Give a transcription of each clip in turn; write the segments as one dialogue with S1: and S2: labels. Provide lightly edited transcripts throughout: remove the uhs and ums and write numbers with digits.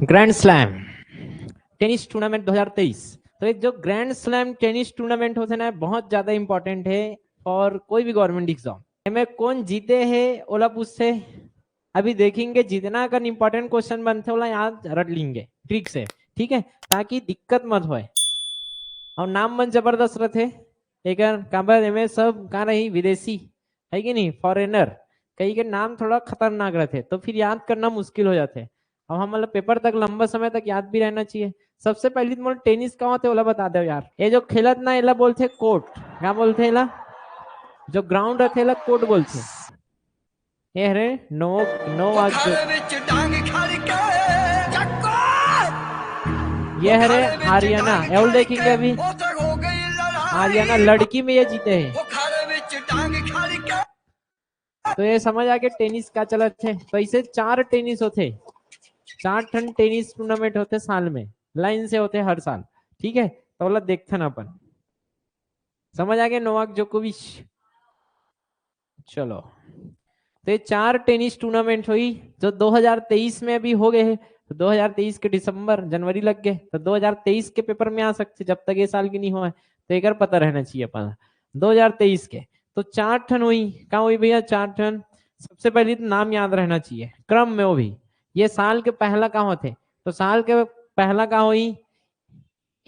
S1: Grand slam tennis tournament 2023। तो एक जो ग्रैंड स्लैम टेनिस टूर्नामेंट होते ना बहुत ज्यादा इंपॉर्टेंट है और कोई भी गवर्नमेंट एग्जाम में कौन जीते है ओला पूछते अभी देखेंगे। जितना अगर इंपॉर्टेंट क्वेश्चन बनते ओला याद रट लेंगे ट्रिक से, ठीक है, ताकि दिक्कत मत होए। और नाम मन जबरदस्त रहते एक काबर में सब कहा रही विदेशी है कि नहीं, फॉरेनर, कई के नाम थोड़ा खतरनाक रहते तो फिर याद करना मुश्किल हो जाते। अब हम मतलब पेपर तक लंबा समय तक याद भी रहना चाहिए। सबसे पहले तो टेनिस कहाँ होते ओला बता दो यार। ये जो खेलत ना एला बोलते कोर्ट, क्या बोलते एला जो ग्राउंड रहते एला कोर्ट बोलते। ये रे नो नो ये है आर्यना एवल देखेंगे अभी। आर्यना लड़की में ये जीते हैं तो ये समझ आके टेनिस का चलत थे। तो इसे 4 टेनिस होते, 4 टन टेनिस टूर्नामेंट होते साल में, लाइन से होते हर साल, ठीक है। तो बोला देखते ना अपन, समझ आ गया नोवाक जोकोविच। चलो तो ये 4 टेनिस टूर्नामेंट हुई जो 2023 में अभी हो गए हैं। तो 2023 के दिसंबर जनवरी लग गए तो 2023 के पेपर में आ सकते जब तक ये साल की नहीं हुआ है। तो एक पता रहना चाहिए अपन 2023 के। तो 4 टन हुई, कहाँ हुई भैया 4 टन। सबसे पहले तो नाम याद रहना चाहिए क्रम में, वो भी ये साल के पहला कहाँ होते। तो साल के पहला कहाँ हुई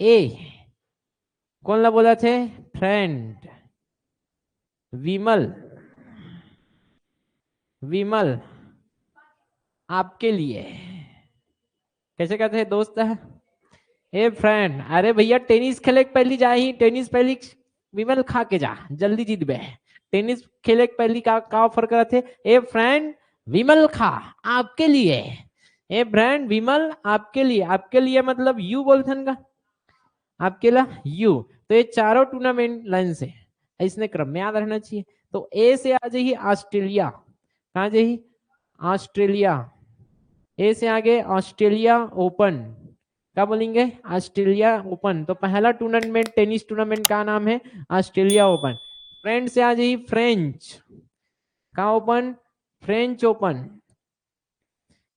S1: ए, कौन ला बोला थे फ्रेंड विमल, विमल आपके लिए कैसे कहते हैं दोस्त है ए फ्रेंड। अरे भैया टेनिस खेले पहली जा ही टेनिस पहली विमल खा के जा जल्दी जीत बे। टेनिस खेले पहली का ऑफर कर थे ए फ्रेंड विमल खा आपके लिए, ए फ्रेंड विमल आपके लिए। आपके लिए मतलब यू बोलथन का आपके ला यू। तो ये चारों टूर्नामेंट लाइन से इसने क्रम में याद रहना चाहिए। तो ए से आ जाइए ऑस्ट्रेलिया, कहा जाइए ऑस्ट्रेलिया। ए से आगे ऑस्ट्रेलिया ओपन, क्या बोलेंगे ऑस्ट्रेलिया ओपन। तो पहला टूर्नामेंट टेनिस टूर्नामेंट का नाम है ऑस्ट्रेलिया ओपन। फ्रेंड से आ जाइए फ्रेंच, का ओपन फ्रेंच ओपन,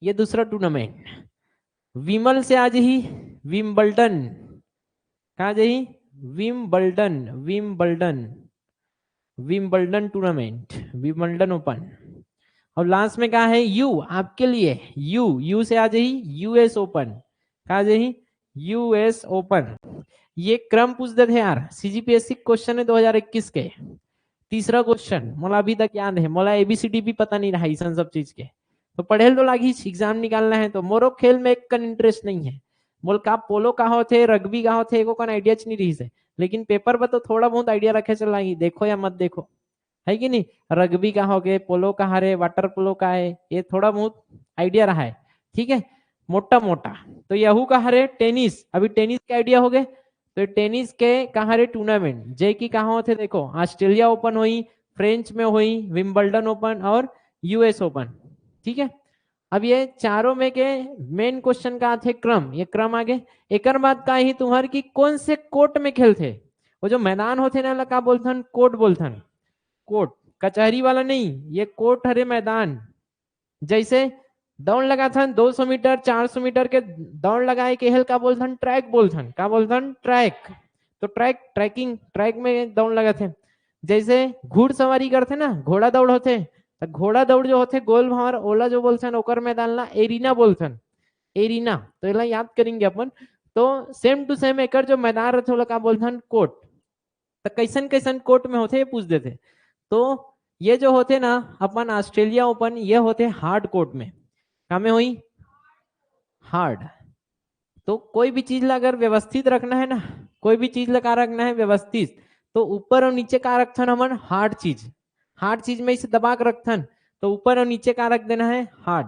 S1: ये दूसरा टूर्नामेंट। विमल से आ जाइए विम्बल्डन, कहा जाइए Wimbledon, Wimbledon, Wimbledon tournament, Wimbledon open. और लास्ट में कहा है यू आपके लिए, यू यू से आ जाइए यूएस ओपन, कहा जाइए यूएस ओपन। ये क्रम पूछ देते यार सीजीपीएससी क्वेश्चन है 2021 के। तीसरा क्वेश्चन मोला अभी तक याद है, मोला एबीसीडी भी पता नहीं रहा इन सब चीज के। तो पढ़े तो लागी एग्जाम निकालना है तो मोरो खेल में एक इंटरेस्ट नहीं है। बोल का पोलो का होते रग्बी का होते एको का आइडिया नहीं रही से, लेकिन पेपर पर तो थोड़ा बहुत आइडिया रखे चल लागी, देखो या मत देखो है कि नहीं। रग्बी का हो गए, पोलो का हरे, वाटर पोलो का है, ये थोड़ा बहुत आइडिया रहा है, ठीक है मोटा मोटा। तो यहू का हरे टेनिस, अभी टेनिस के आइडिया हो गए। तो टेनिस के कहा रे टूर्नामेंट जे की कहाँ होते देखो ऑस्ट्रेलिया ओपन हुई, फ्रेंच में हुई विम्बल्डन ओपन और यूएस ओपन, ठीक है। अब ये चारों में के मेन क्वेश्चन का थे क्रम, ये क्रम आगे। एक बात का ही तुम्हार की कौन से कोर्ट में खेलते, वो जो मैदान होते ना का बोलथन कोर्ट बोलथन, कोर्ट कचहरी वाला नहीं, ये कोर्ट हरे मैदान। जैसे दौड़ लगा था 200 मीटर 400 मीटर के दौड़ लगाए के हेल का बोलथन ट्रैक बोलथन, का बोलथन ट्रैक। तो ट्रैक ट्रैकिंग ट्रैक में दौड़ लगा थे। जैसे घुड़सवारी करते ना घोड़ा दौड़ होते, तो घोड़ा दौड़ जो होते गोल भावर ओला जो बोलथन ओकर मैदान ला एरिना बोलथन, एरिना। तो एला याद करेंगे अपन। तो सेम टू सेम एकर जो मैदान रहते ओला का बोलथन कोर्ट। तो कैसन कैसन कोर्ट में होते पूछ देते। तो ये जो होते ना अपन ऑस्ट्रेलिया ओपन ये होते हार्ड कोर्ट में, क्या में हुई हार्ड। तो कोई भी चीज ला अगर व्यवस्थित रखना है ना, कोई भी चीज लगा रखना है व्यवस्थित, तो ऊपर और नीचे का रखथन हमन हार्ड चीज, हार्ड चीज में इसे दबा के रखथन। तो ऊपर और नीचे का रख देना है हार्ड,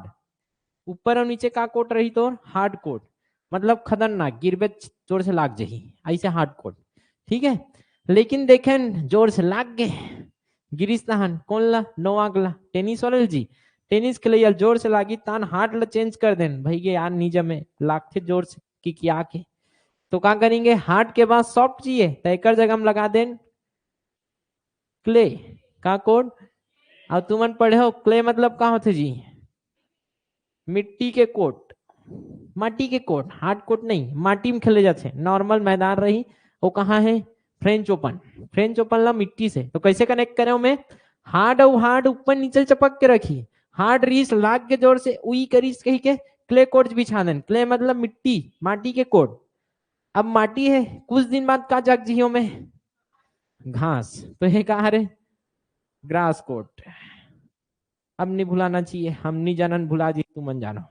S1: ऊपर और नीचे का कोट रही तो हार्ड कोट, मतलब खतरनाक गिरबे जोर से लाग जाही ऐसे हार्ड कोट, ठीक है। लेकिन देखें जोर से लाग गए गिरीश तहन कौन ला नोवाक ला टेनिस वाले जी, टेनिस के लिए जोर से लागी तान हार्ड ला चेंज कर देन भाई ये यार नीचे में लागते जोर से की किया के। तो क्या करेंगे हार्ड के बाद सॉफ्ट चाहिए तो एक जगह हम लगा दें क्ले का कोड। अब तुमन पढ़े हो क्ले मतलब कहा होते जी मिट्टी के कोट, माटी के कोर्ट, हार्ड कोर्ट नहीं, माटी में खेले जाते नॉर्मल मैदान रही। वो कहाँ है? French open. फ्रेंच ओपन ला मिट्टी से, तो कैसे कनेक्ट करें मैं? हार्ड और हार्ड ऊपर नीचे चपक के रखी, हार्ड रीस लाग के जोर से उई करीस कही के क्ले कोर्ट बिछा दें। क्ले मतलब मिट्टी, माटी के कोर्ट। अब माटी है, कुछ दिन बाद का जाग जियो में घास, तो ये कहा रे? Grass court. अब नहीं भुलाना चाहिए, हम नहीं जानन भुला जी, तुम मन जानो।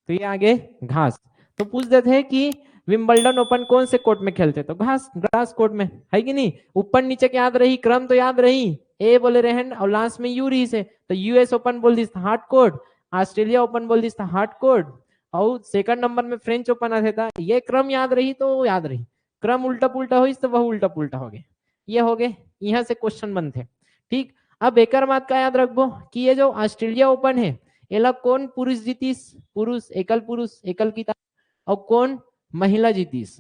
S1: तो ये आगे घास। तो पूछ देते हैं कि विंबलडन ओपन कौन से कोर्ट में खेलते? तो घास, ग्रास कोर्ट में, है कि नहीं? ऊपर नीचे के याद रही, क्रम तो याद रही, ए बोले रहन और लास्ट में यू रही से, तो यूएस ओपन बोल दिस था हार्ड कोर्ट, ऑस्ट्रेलिया ओपन बोल दिस था हार्ड कोर्ट, और सेकंड नंबर में फ्रेंच ओपन आते था। ये क्रम याद रही तो याद रही, क्रम उल्टा पुल्टा हो तो वह उल्टा पुल्टा हो गए। ये हो गए, यहाँ से क्वेश्चन बनते। ठीक, अब एक बात का याद रखबो कि ये जो ऑस्ट्रेलिया ओपन है, एला कौन पुरुष जीतीस? पुरुष, एकल पुरुष, एकल किताब, और कौन महिला जीतीस?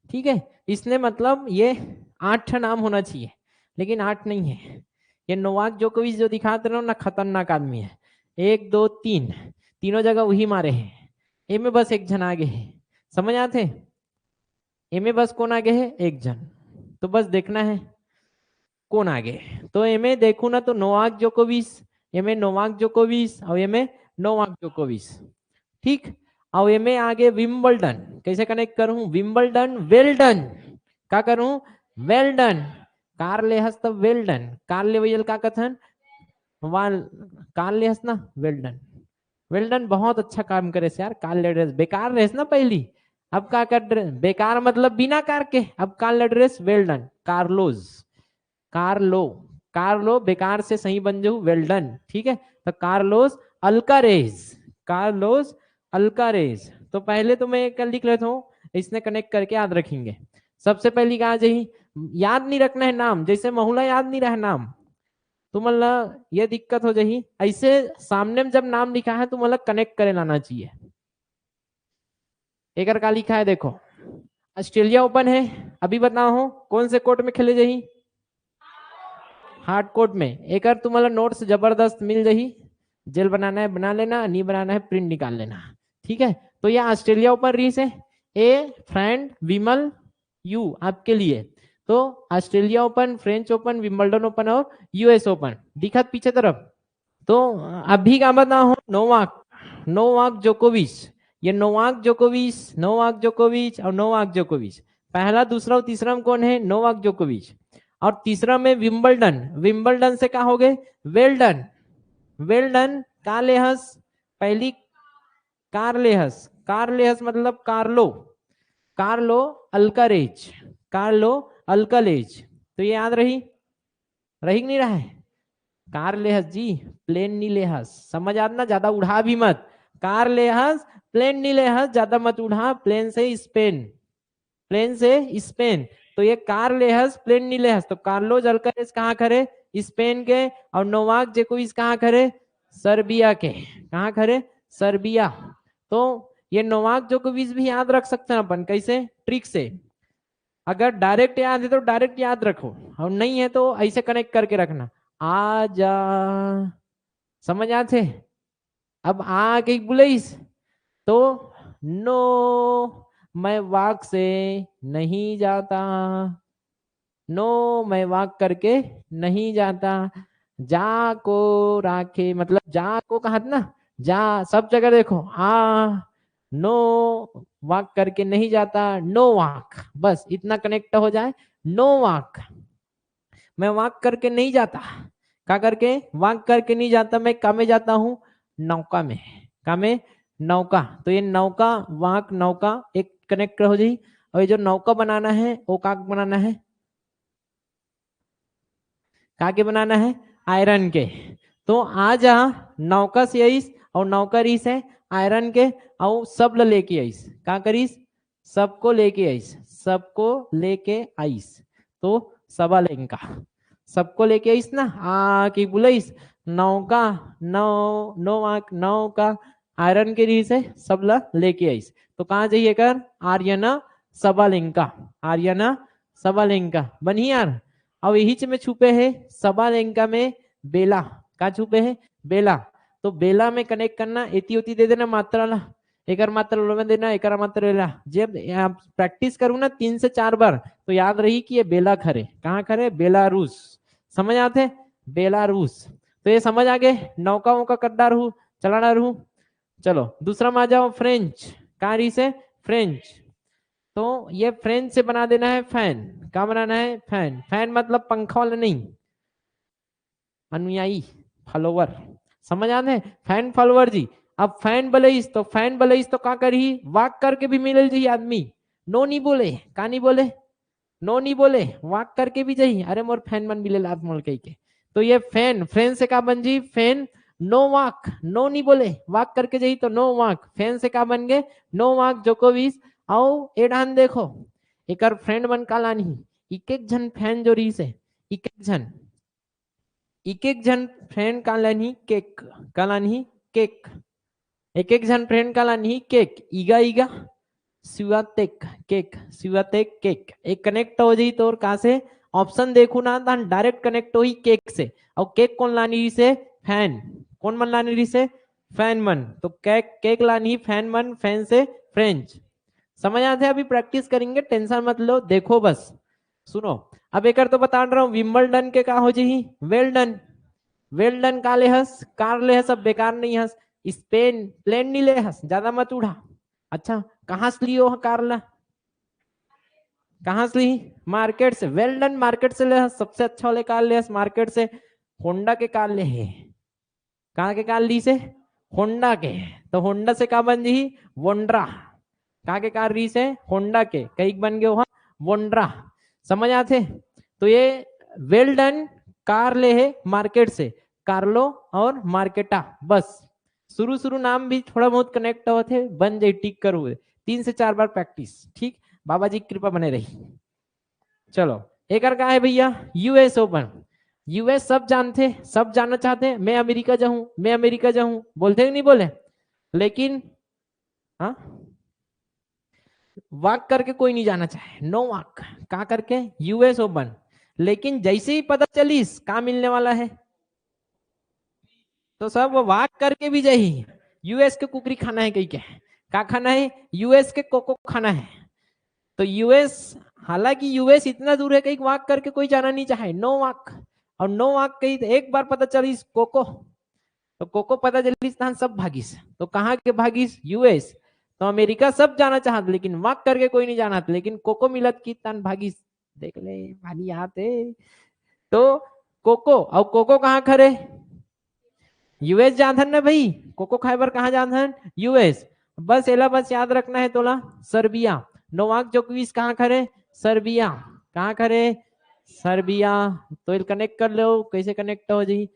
S1: ठीक है, इसने मतलब ये 8 नाम होना चाहिए, लेकिन 8 नहीं है। ये नोवाक जोकोविच जो दिखाते रहो ना, खतरनाक आदमी है। 1 2 3 तीनों जगह वही मारे हैं। ए में बस एक जन आगे है, समझ आते? ए में बस कौन आगे है? एक जन। तो बस देखना है कौन आगे। तो ए में देखू ना तो नोवाक जोकोविच, ए में नोवाक जोकोविच और ए में नोवाक जोकोविच। ठीक, और ए में आगे विंबलडन। कैसे कनेक्ट करूं? विंबलडन वेल्डन, क्या करूं? वेल्डन। कार ले हस तब वेल्डन, कार ले वही का कथन वाल, कार ले हस ना वेल्डन। वेल्डन बहुत अच्छा काम करे यार। कार ले ड्रेस बेकार रेस ना पहली, अब का कर ड्रेस बेकार मतलब बिना कार के, अब कार ले ड्रेस वेल्डन। कार्लोज, कार्लो, कार्लो बेकार से सही बन जाऊ वेल्डन। ठीक है, तो कार्लोस अल्कारेज, कार्लोस अल्कारेज। तो पहले तो मैं कल लिख लेता हूँ, इसने कनेक्ट करके याद रखेंगे। सबसे पहली कहा जाही, याद नहीं रखना है नाम, जैसे महुला याद नहीं रहा नाम तो मतलब ये दिक्कत हो जाही। ऐसे सामने में जब नाम लिखा है तो मतलब कनेक्ट करे लाना चाहिए। एक का लिखा है देखो, ऑस्ट्रेलिया ओपन है, अभी बताओ कौन से कोर्ट में खेले जाही? हार्ड कोर्ट में। एक तुम्हारा नोट्स जबरदस्त मिल जाही, जेल बनाना है बना लेना, नहीं बनाना है प्रिंट निकाल लेना। ठीक है, तो ये ऑस्ट्रेलिया ओपन रीस है। ए फ्रेंड विमल यू आपके लिए, तो Australia open, French open, Wimbledon open और यूएस ओपन दिखा पीछे तरफ। तो अभी का बताओ नोवाक, नोवाक जोकोविच। ये नोवाक जोकोविच, नोवाक जोकोविच और नोवाक जोकोविच। पहला दूसरा और तीसरा में कौन है? नोवाक जोकोविच। और तीसरा में विंबलडन, विंबलडन से क्या हो गए? वेल्डन, वेल्डन कालेहस, पहली कारलेहस, कारलेहस मतलब कार्लो, कार्लो अल्कारेज, कार्लो अल्कालेज। तो ये याद रही, रही नहीं रहा है? कार लेहस जी, प्लेन नहीं लेहस, समझ आना, ज्यादा उड़ा भी मत। कार लेहस, प्लेन नहीं लेहस, ज्यादा मत उड़ा। प्लेन से स्पेन, प्लेन से स्पेन। तो ये कार लेहस, प्लेन नहीं लेहस, तो कार्लोस अल्कारेज कहाँ खड़े? स्पेन के। और नोवाक जोकोविच कहाँ खड़े? सर्बिया के। कहाँ खड़े? सर्बिया। तो ये नोवाक जोकोविच भी याद रख सकते हैं अपन, कैसे? ट्रिक से। अगर डायरेक्ट याद है तो डायरेक्ट याद रखो, और नहीं है तो ऐसे कनेक्ट करके रखना। आजा, समझ आते? अब आ के बुलाइस तो नो, मैं वाक से नहीं जाता, नो मैं वाक करके नहीं जाता। जा को राखे मतलब जा को कहा ना, जा सब जगह देखो, नो वाक करके नहीं जाता, नो वाक, बस इतना कनेक्ट हो जाए। नो वाक, मैं वाक करके नहीं जाता, क्या करके? वाक करके नहीं जाता, मैं का में जाता हूँ? नौका में। का में? नौका। तो ये नौका, वाक, नौका एक कनेक्ट हो जाए। और ये जो नौका बनाना है वो का बनाना है? का के बनाना है? आयरन के। तो आ जा नौका से आईस, और नौका रीस है आयरन के, और सब लेके आईस, का करीस? सबको लेके आईस, सबको लेके आईस। तो सबा लेंका, सबको लेके आईस ना, आ की बुलाईस नौका, नौ, नो आंक नौका, आयरन के रीस है सब लेके आईस। तो कहाँ जाइए कर? आर्यना सबालेंका, आर्यना सबालेंका बनी यार। अब यही में छुपे है सबालेंका में बेला, का छुपे है? बेला। तो बेला में कनेक्ट करना, एती उती दे देना मात्रा ला, एक मात्रा में देना, एक मात्रा ला। जब प्रैक्टिस करूँ ना 3 से 4 बार तो याद रही कि ये बेला खरे, कहाँ खरे, बेलारूस। समझ आते, बेलारूस। तो ये समझ आ गए, नौका वौका कड्डा रहू, चलाना रहू। चलो दूसरा में आ जाओ, फ्रेंच। कहाँ रही से, फ्रेंच। तो ये फ्रेंच से बना देना है फैन। क्या बनाना है, फैन। फैन मतलब पंखा वाला नहीं, अनुयायी, फॉलोवर। समझ आते, फैन फॉलोवर जी। अब फैन बलईस, तो फैन बलईस तो का करी, वाक करके भी मिलल जी आदमी। नो नहीं बोले, का नहीं बोले, नो नहीं बोले, वाक करके भी जाही, अरे मोर फैन मन मिले लात मोल कही के। तो ये फैन, फैन से का बन जी, फैन। नो वाक, नो नहीं बोले, वाक करके जाही तो नो वाक, फैन से का बन गए, नो वाक जोकोविच। आओ एडान देखो, एक फ्रेंड बन का लानी, एक एक जन फैन जो रही से, एक एक जन फ्रेंड का लानी केक, का लानी केक, एक एक जन फ्रेंड का लानी केक, ईगा ईगा सिवातेक केक, सिवातेक केक। एक कनेक्ट हो जाई तो और कहा से ऑप्शन देखू ना तो डायरेक्ट कनेक्ट हो ही केक से। और केक कौन लानी रही से, फैन। कौन मन लानी रही से, फैन मन। तो केक, केक लानी फैन मन, फैन से फ्रेंच। समझ आते, अभी प्रैक्टिस करेंगे, टेंशन मत लो, देखो बस सुनो। अब एक तो बता रहा हूँ, विम्बलडन के का हो जी, वेल डन। वेल डन का ले हस, कार ले हस, अब बेकार नहीं हस। स्पेन प्लेन नहीं ले हस, ज्यादा मत उड़ा। अच्छा कहाँ से लियो कार ला, कहाँ से ली, मार्केट से। वेल डन मार्केट से ले हस, सबसे अच्छा वाले कार ले हस मार्केट से। होंडा के कार ले है, कहाँ के कार ली से, होंडा के। तो होंडा से का बन जी, वोंड्रा। कहाँ के कार री से, होंडा के, कई बन गए वहां वोंड्रा। समझ आते, तो ये वेल डन कार ले है मार्केट से, कार्लो और मार्केटा। बस शुरू शुरू नाम भी थोड़ा बहुत कनेक्ट होते, बन जाए, टिक करो 3 से 4 बार प्रैक्टिस, ठीक। बाबा जी की कृपा बने रही। चलो एक और का है भैया, यूएस ओपन। यूएस सब जानते, सब जानना चाहते हैं, मैं अमेरिका जाऊं, मैं अमेरिका जाऊं, बोलते हैं नहीं बोले, लेकिन हाँ वॉक करके कोई नहीं जाना चाहे, नो वॉक। कहा करके, यूएस ओपन। लेकिन जैसे ही पता चलीस कहा मिलने वाला है, तो सब वॉक करके भी जाही। यूएस के कुकरी खाना है कहीं के, का खाना है, यूएस के कोको खाना है। तो यूएस, हालांकि यूएस इतना दूर है, कहीं वॉक करके कोई जाना नहीं चाहे, नो वॉक। और नो वॉक कहीं तो एक बार पता चलीस कोको, तो कोको पता चलीस तहन सब भागीस। तो कहाँ के भागीस, यूएस। तो अमेरिका सब जाना चाहत, लेकिन वॉक करके कोई नहीं जाना, लेकिन कोको मिलत की तन भागीस। देख ले भाली आते। तो कोको, और कोको कहाँ खरे, यूएस जाधन ना भाई, कोको खाइबर कहाँ जाधन, यूएस। बस एला बस याद रखना है तोला, सर्बिया। नोवाक जोकोविच कहाँ खरे, सर्बिया। कहाँ खरे, सर्बिया। तो इल कनेक्ट कर लो, कैसे कनेक्ट हो जी,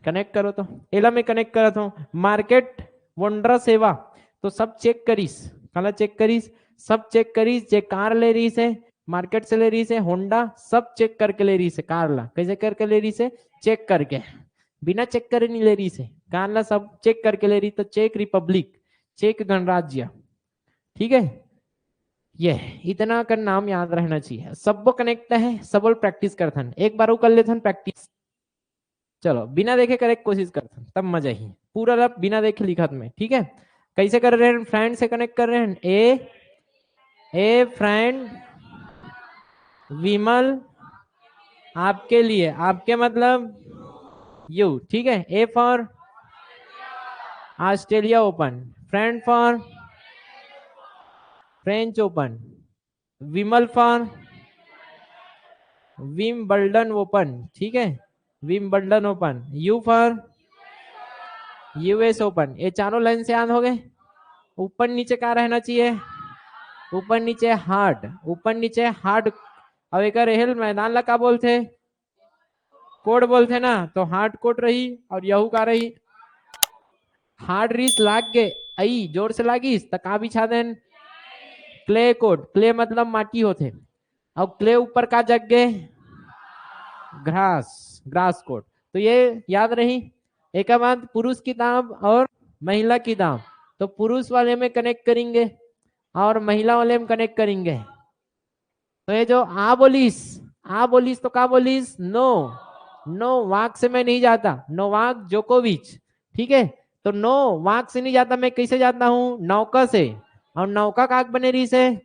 S1: कनेक्ट करो तो, एला में कनेक्ट करा था, मार्केट वोंड्रा सेवा। तो सब चेक करीस, कला चेक करीस, सब चेक करीस, जे कार ले रही से मार्केट से ले रही से, होंडा सब चेक करके ले रही से, कार ला कैसे करके ले रही से, चेक करके, बिना चेक करे नहीं ले रही से, कार ला सब चेक करके ले रही। तो चेक रिपब्लिक, चेक गणराज्य, ठीक है। ये इतना का नाम याद रहना चाहिए, सब कनेक्ट है, सब प्रैक्टिस करथन, एक बार वो कर लेथन प्रैक्टिस। चलो बिना देखे करे कोशिश करते तब मजा ही, पूरा रब बिना देखे लिखत में, ठीक है। कैसे कर रहे हैं, फ्रेंड से कनेक्ट कर रहे हैं, ए फ्रेंड विमल आपके लिए, आपके मतलब यू, ठीक है। A for Australia open, friend for French open, Vimal for Wimbledon open, ठीक है, Wimbledon open, you for US open. ये चारों लाइन से याद हो गए। ऊपर नीचे क्या रहना चाहिए, ऊपर नीचे हार्ड, ऊपर नीचे हार्ड। अब एक रेहल मैदान ला का बोलते, कोड बोलते ना, तो हार्ड कोड रही, और यहू का रही हार्ड रीस लाग गए, आई जोर से लागिस तो का बिछा देन, क्ले कोड। क्ले मतलब माटी होते, अब क्ले ऊपर का जग गए, ग्रास, ग्रास कोड। तो ये याद रही। एक बाद पुरुष की दाम और महिला की दाम, तो पुरुष वाले में कनेक्ट करेंगे और महिला वाले में कनेक्ट करेंगे। तो ये जो आ बोलिस, आ बोलिस तो का बोलिस? नो। नोवाक से मैं नहीं जाता, नोवाक जोकोविच। ठीक है, तो नोवाक से नहीं जाता, मैं कैसे जाता हूँ? नौका से। और नौका काक बने रही से?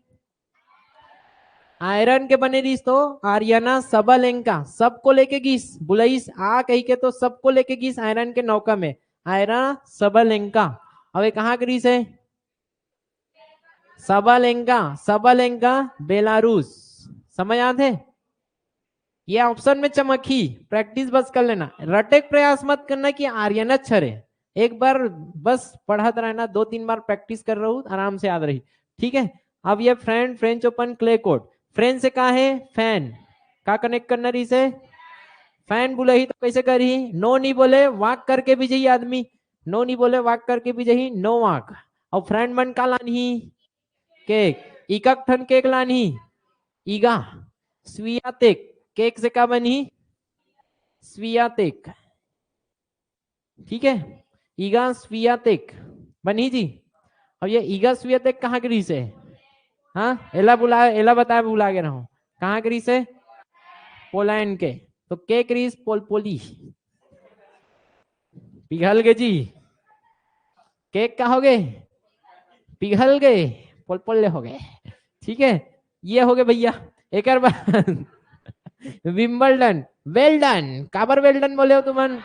S1: आयरन के बने रही तो आर्यना सबलेंका, सबको लेके गीस बुलाइस आ कही के, तो सबको लेके गीस आयरन के नौका में, आयरन सबलेंका। अब ये कहाँ की रीस है? Sabalenka, Sabalenka Belarus. समझ आते? ये ऑप्शन में चमकी, प्रैक्टिस बस कर लेना, रटे प्रयास मत करना कि आर्यन अच्छा रहे। एक बार बस पढ़ाते रहना, 2-3 बार प्रैक्टिस कर रहा हूँ, आराम से याद रही। ठीक है, अब ये friend French open clay court, French से कहा है? फैन का कनेक्ट करना रही से? फैन बोले ही तो कैसे करी? नो नहीं बोले वाक करके भी जही आदमी, नो नहीं बोले वाक करके भी जही, नो वाक। और फ्रेंड मन का लानी केक, इकक ठन केक लानी ईगा स्वियातेक, केक से का बनी? स्वियातेक। ठीक है, ईगा स्वियातेक बनी जी। अब ये ईगा स्वियातेक कहाँ की रीस है? हाँ एला बुला, एला बताया, बुला के रहा हूँ। कहाँ की रीस है? पोलैंड के। तो केक रीस पोलपोली, पिघल गए जी। केक का हो गए? पिघल गए, पोलपोले हो गए। ठीक है, ये हो गए भैया। एक और बात विंबलडन, वेल डन, काबर वेल डन बोले हो तुमन?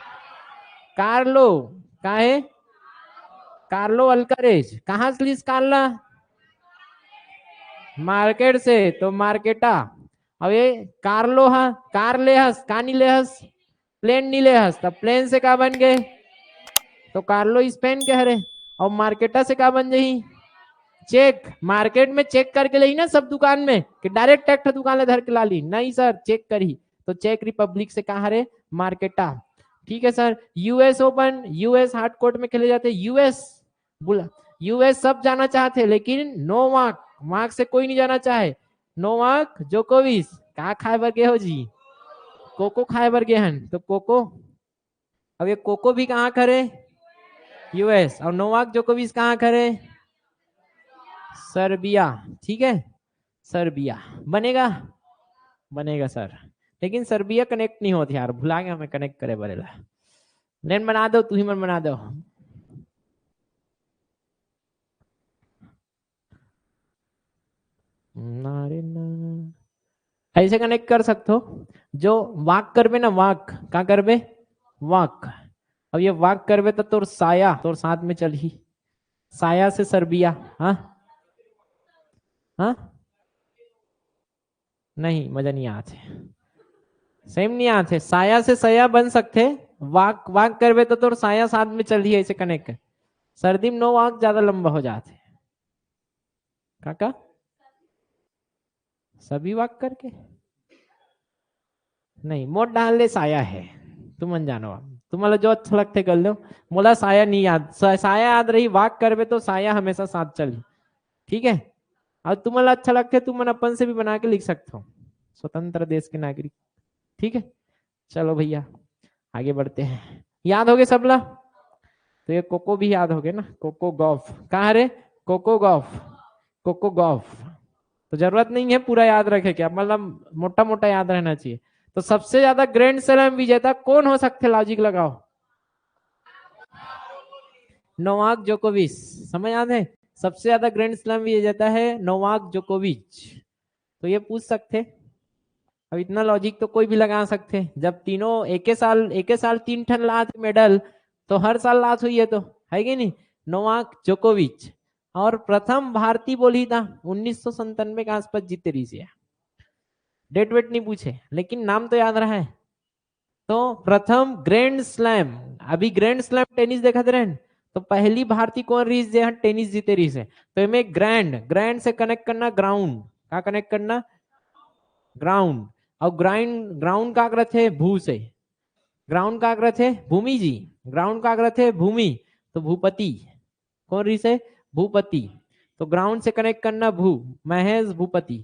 S1: कार्लो का है? कार्लो अल्कारेज, कहाँ से लीज कार्ला? मार्केट से, तो मार्केटा। अब ये कार्लो हा, कार ले हस, कानी ले हस, प्लेन नहीं ले हस, तब प्लेन से का बन गए? तो कार्लो स्पेन के हरे। और मार्केटा से का बन जाही? चेक। मार्केट में चेक करके ली ना सब दुकान में, कि डायरेक्ट टैक्ट दुकान ले धर के ला ली? नहीं सर, चेक करी। तो चेक रिपब्लिक से कहा रे? मार्केटा। ठीक है sir, US open, US hard court में खेले जाते, यूएस बुला, यूएस सब जाना चाहते लेकिन नोवाक, मार्क से कोई नहीं जाना चाहे। नोवाक जोकोविच कहा खाए बर गए हो जी? कोको खाए बर गए हन, तो कोको। अब ये कोको भी कहाँ करे? यूएस। और नोवाक जोकोविच कहाँ करे? सर्बिया। ठीक है, सर्बिया बनेगा, बनेगा सर। लेकिन सर्बिया कनेक्ट नहीं होती यार, भुला गया हमें कनेक्ट करे बरेला। लेन बना दो, तू ही मन बना दो। ऐसे कनेक्ट कर सकते हो, जो वाक करबे ना, वाक का करबे? वाक। अब ये वाक करबे तो तोर साया तोर साथ में चल ही, साया से सर्बिया। हाँ हाँ, नहीं मजा नहीं आते, सेम नहीं आते, साया से सया बन सकते, वाक वाक करबे तो तोर साया साथ में चल ही, ऐसे कनेक्ट कर। सर्दी में नो वाक ज्यादा लंबा हो जाते। काका सभी वाक करके नहीं, मोट डाल ले साया है, तुम अनजानो, तुम्हारा जो अच्छा लगते कर लो। मोला साया नहीं याद, साया याद रही, वाक करबे तो साया हमेशा साथ चली। ठीक है, और तुम्हारा अच्छा लगता है तुम अपन से भी बना के लिख सकते हो, स्वतंत्र देश के नागरिक। ठीक है, चलो भैया आगे बढ़ते हैं। याद हो गए सबला? तो ये कोको भी याद हो गए ना, कोको गॉफ कहाँ रे? Coco Gauff, Coco Gauff. तो जरूरत नहीं है पूरा याद रखे, क्या मतलब मोटा मोटा याद रहना चाहिए। तो सबसे ज्यादा ग्रैंड स्लैम विजेता कौन हो सकते? लॉजिक लगाओ। नोवाक जोकोविच, समझ याद है? सबसे ज्यादा ग्रैंड स्लैम विजेता है नोवाक जोकोविच। तो ये पूछ सकते, अब इतना लॉजिक तो कोई भी लगा सकते, जब तीनों एक साल 3 ठन लात मेडल, तो हर साल लात हुई है, तो है कि नहीं? नोवाक जोकोविच। और प्रथम भारतीय बोली था 1997 के आसपास जीते रही से, डेट वेट नहीं पूछे लेकिन नाम तो याद रहा है। तो प्रथम ग्रैंड स्लैम, अभी ग्रैंड स्लैम टेनिस देखा थे, तो पहली भारतीय कौन रही है टेनिस जीते रही है? तो इनमें ग्रैंड, ग्रैंड से कनेक्ट करना ग्राउंड, का कनेक्ट करना ग्राउंड। और ग्राउंड, ग्राउंड का अर्थ है भू से, ग्राउंड का अर्थ है भूमि जी, ग्राउंड का अर्थ है भूमि, तो भूपति कौन रही से? भूपति। तो ग्राउंड से कनेक्ट करना भू, महेश भूपति।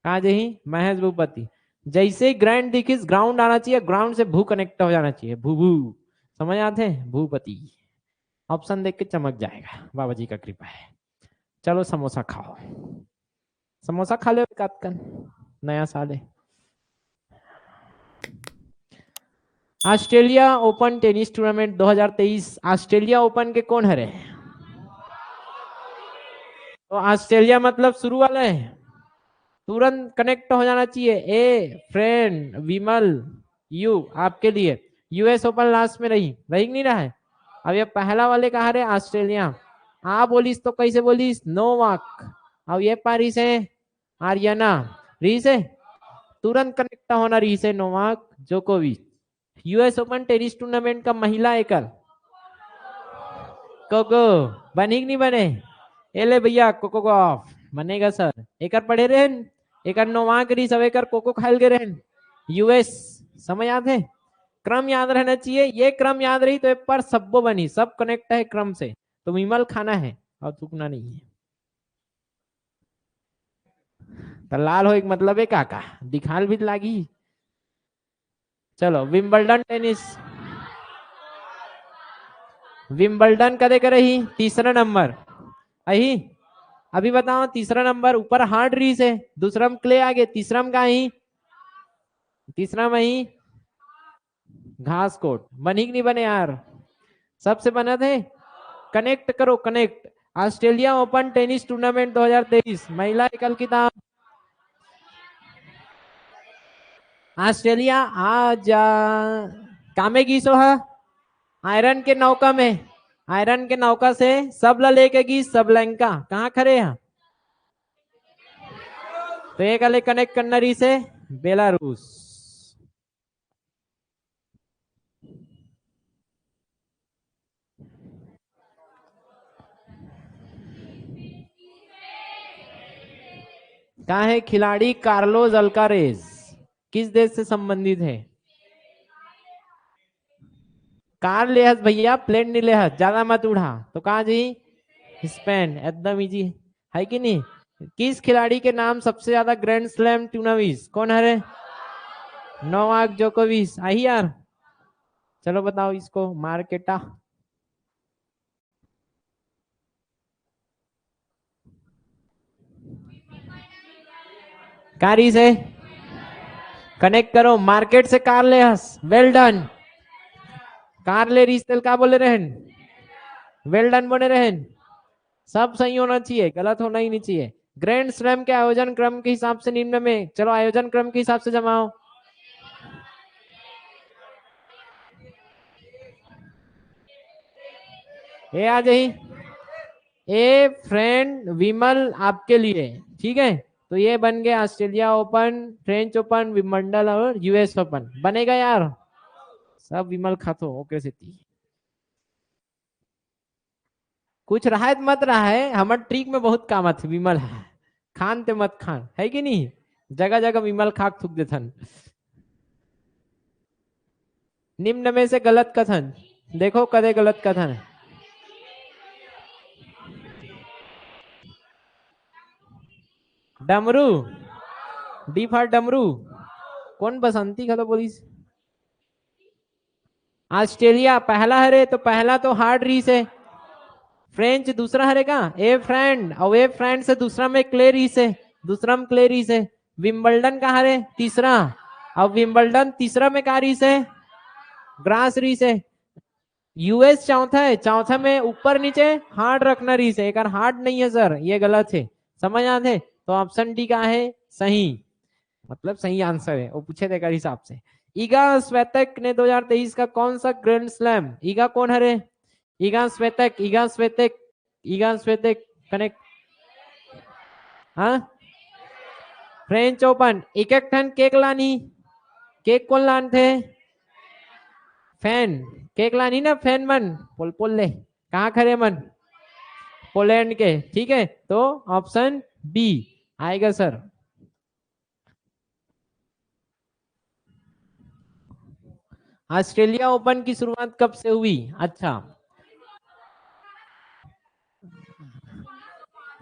S1: कहा जही? महेश भूपति। जैसे ही ग्राउंड दिखी ग्राउंड आना चाहिए, ग्राउंड से भू कनेक्ट हो जाना चाहिए, भू भू। समझ आते हैं? भूपति। ऑप्शन देख के चमक जाएगा, बाबा जी का कृपा है। चलो समोसा खाओ, समोसा खा लो एक आध कन, नया साल है। Australia open tennis tournament 2023 Australia open के कौन हरे? तो ऑस्ट्रेलिया मतलब शुरू वाला है, तुरंत कनेक्ट हो जाना चाहिए। ए फ्रेंड विमल यू आपके लिए यूएस ओपन लास्ट में रही रही नहीं रहा है। अब ये पहला वाले कहा रहे ऑस्ट्रेलिया, आ बोलीस तो कैसे बोलीस नोवाक। अब ये पारी से आर्यना री से तुरंत कनेक्ट होना री से नोवाक जोकोविच। यूएस ओपन टेनिस टूर्नामेंट का महिला एकल कोको बनी नहीं बने एले भैया कोको गॉफ बनेगा सर। एकर पढ़े रहन एकर नोवाक री सब एकर कोको खाइल गए रहन यूएस समझ याद है। क्रम याद रहना चाहिए, ये क्रम याद रही तो पर सबो बनी सब कनेक्ट है क्रम से, तो विमल खाना है और थूकना नहीं है। तो लाल हो एक मतलब है काका दिखाल भी लागी। चलो विंबलडन टेनिस विंबलडन कदे करे ही तीसरा नंबर अही। अभी बताओ तीसरा नंबर ऊपर हार्ड रीस है, दूसरा में क्ले आगे, तीसरा में का ही तीसरा में ही घास कोट बनी नहीं बने यार सबसे बना थे। कनेक्ट करो connect. Australia open tennis tournament 2023 महिला एकल किताब ऑस्ट्रेलिया आज कामे की सोहा आयरन के नौका में आयरन के नौका से सब ला लेके गी सब लंका कहाँ खड़े हैं तो एक अले कनेक्ट करना रही से बेलारूस। कहा है खिलाड़ी कार्लोस अल्कारेज किस देश से संबंधित है? कार लेहस भैया प्लेन नहीं लेहस ज्यादा मत उड़ा तो कहा जी स्पेन एकदम इजी है कि नहीं। किस खिलाड़ी के नाम सबसे ज्यादा ग्रैंड स्लैम टूर्नामेंट कौन है? नोवाक जोकोविच आई यार। चलो बताओ इसको मार्केटा कारी से कनेक्ट करो मार्केट से कार ले हस वेल डन कार ले रिस्तेल का बोले रहन वेल डन बोले रहन सब सही होना चाहिए गलत होना ही नहीं चाहिए। ग्रैंड स्लैम के आयोजन क्रम के हिसाब से निम्न में चलो आयोजन क्रम के हिसाब से जमाओ। ए आ जाइए ए फ्रेंड विमल आपके लिए ठीक है। तो ये बन गए Australia open French open Wimbledon और यूएस ओपन बनेगा यार सब विमल खातो ओके से कुछ रहा मत रहा है हमारे ट्रिक में बहुत काम आते विमल है खान ते मत खान है कि नहीं जगह जगह विमल खाक थूक देथन। निम्न में से गलत कथन देखो कदे गलत कथन है। डमरू डी फॉर डमरू कौन बसंती का तो बोलिस ऑस्ट्रेलिया पहला हरे तो पहला तो हार्ड रीस है। फ्रेंच दूसरा हरेगा ए फ्रेंड और ए फ्रेंड से दूसरा में क्ले रीस है दूसरा में क्ले रीस है। विंबलडन का हरे तीसरा और विंबलडन तीसरा में का रीस है ग्रास रीस है। यूएस चौथा है चौथा में ऊपर नीचे हार्ड रखना रीस है एक हार्ड नहीं है सर ये गलत है समझ आते तो ऑप्शन डी का है सही मतलब सही आंसर है वो पूछे थे हिसाब से। ईगा स्वेतक ने 2023 का कौन सा ग्रैंड स्लैम ईगा कौन हरे ईगा स्वेतक कनेक्ट हाँ फ्रेंच ओपन एक एक ठन केक लानी केक कौन लान थे फैन केक लानी ना फैन मन पोल पोल ले कहाँ खड़े मन पोलैंड के ठीक है तो ऑप्शन बी आएगा सर। ऑस्ट्रेलिया ओपन की शुरुआत कब से हुई? अच्छा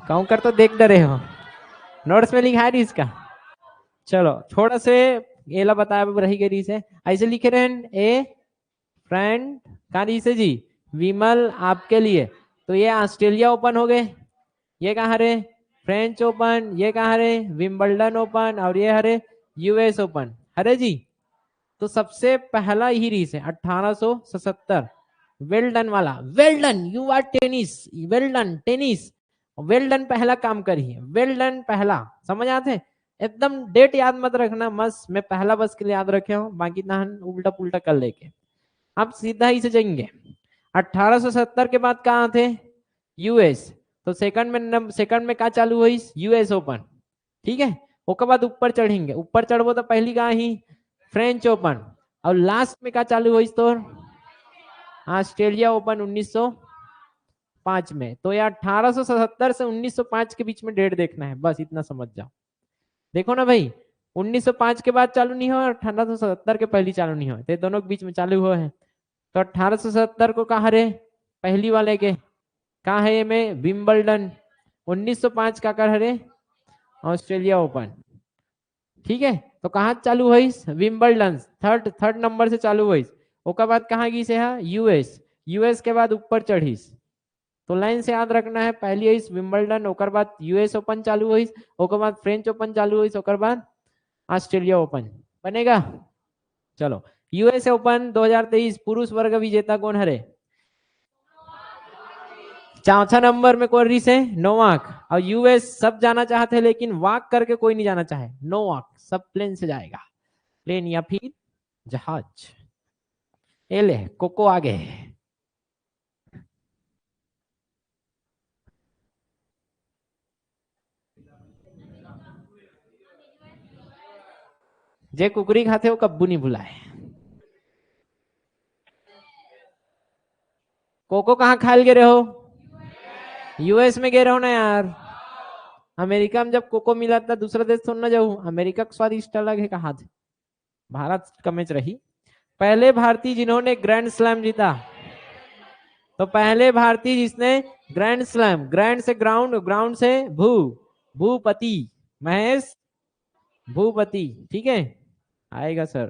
S1: काउंटर तो देख डरे हो नोट्स में लिखा है इसका। चलो थोड़ा से एला बताया रही गई से ऐसे लिखे रहे ए फ्रेंड कहा से जी विमल आपके लिए तो ये ऑस्ट्रेलिया ओपन हो गए ये कहा हरे फ्रेंच ओपन ये कहा हरे विंबलडन ओपन और ये हरे यूएस ओपन हरे जी। तो सबसे पहला ही रीस है 1877, वेल डन वाला, well done, you are tennis, well done tennis, well done पहला काम करिए, वेल डन पहला, समझ आते? एकदम डेट याद मत रखना, बस मैं पहला बस के लिए याद रखे हूँ, बाकी ना उल्टा पुल्टा कर लेके आप सीधा ही से जाएंगे। 1870 के बाद कहाँ थे? यूएस। तो सेकंड में क्या चालू हुई? यूएस ओपन, ठीक है। उसके बाद ऊपर चढ़ेंगे, ऊपर चढ़ो तो पहली कहाँ ही? French Open. और लास्ट में क्या चालू हुई? तो ऑस्ट्रेलिया ओपन 1905 में। तो यार 1877 से 1905 के बीच में डेट देखना है, बस इतना समझ जाओ। देखो ना भाई, 1905 के बाद चालू नहीं हुआ और 1877 के पहली चालू नहीं हुआ, तो दोनों के बीच में चालू हुआ है। तो 1877 को कहा रे? पहली वाले के कहा है? ये में विंबलडन। 1905 का कर रे? ऑस्ट्रेलिया ओपन, ठीक है। तो कहाँ चालू हुई? विंबलडन, थर्ड नंबर से चालू हुई। उसके बाद कहाँ गई से? यूएस। यूएस के बाद ऊपर चढ़ीस, तो लाइन से याद रखना है, पहली है विंबलडन, ओकर बाद यूएस ओपन चालू हुई, ओकर बाद फ्रेंच ओपन चालू हुई, ओकर बाद ऑस्ट्रेलिया ओपन बनेगा। चलो, यूएस ओपन 2023 पुरुष वर्ग विजेता कौन हरे? चौथा नंबर में कौन रिस है? नोवाक। और यूएस सब जाना चाहते हैं लेकिन वाक करके कोई नहीं जाना चाहे, नोवाक, सब प्लेन से जाएगा, प्लेन या फिर जहाज। ये ले कोको आगे। जे कुकरी खाते हो कब्बू नहीं भुलाए। कोको कहाँ खाल गे रहे हो? यूएस में गए रहो ना यार। अमेरिका में जब कोको मिला था, दूसरा देश थोड़ा ना जाऊँ, अमेरिका का स्वादिष्ट अलग है कहा थे। भारत का मैच रही। पहले भारतीय जिन्होंने ग्रैंड स्लैम जीता, तो पहले भारतीय जिसने ग्रैंड स्लैम, ग्रैंड से ग्राउंड, ग्राउंड से भूपति, महेश भूपति, ठीक है, आएगा सर।